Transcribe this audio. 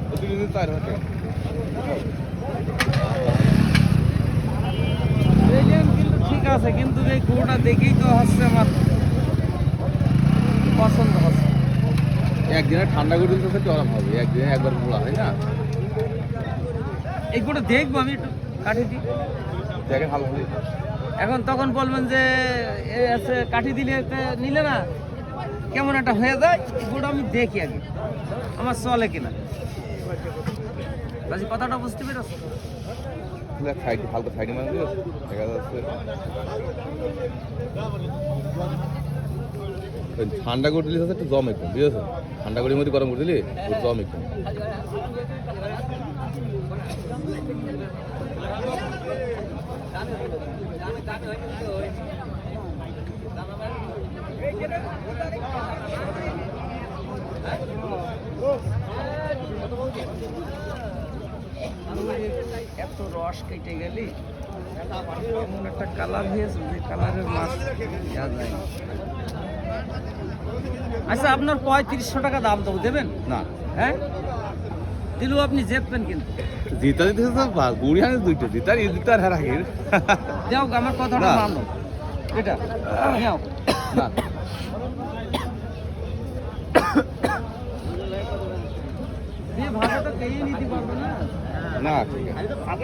কিন্তু ঠিক আছে, কিন্তু এই গরুটা দেখেই তো হচ্ছে আমার পছন্দ হচ্ছে। একদিনে ঠান্ডা করে দিতে একটু আরাম হবে, একদিনে একবার মোড়া হয় না। এই গরুটা দেখবো আমি একটু কাঠি দিই দেখে ভালো হবে। এখন তখন বলবেন যে এ আছে কাঠি দিলে নিলে না কেমন একটা হয়ে যায়। এই গরুটা আমি দেখি আগে আমার চলে কিনা। কাজে কথাটা বুঝতে পেরেছ? সাইড হালকা সাইডে মানে দেখা যাচ্ছে ঠান্ডা করে দিলে একটু জম একটু বুঝেছো, ঠান্ডা করে মধ্যে গরম করে দিলে জম একটু। এত রস কেটে গেলি এমন একটা কালার হয়েছে যে কালারের মাছ দেওয়া যায় না। আচ্ছা আপনার 3500 টাকা দাম দেবো, দেবেন? না হ্যাঁ দিলেও আপনি জেতবেন কিন্তু। জিতা দিতে বুড়ি হানে দুইটা জিতার এই জিতার হার আগের যাও আমার কথাটা না। মানো, এটা নাও। না দিয়ে ভাড়াটা পেয়ে নিতে পারবে না। না ঠিক আছে।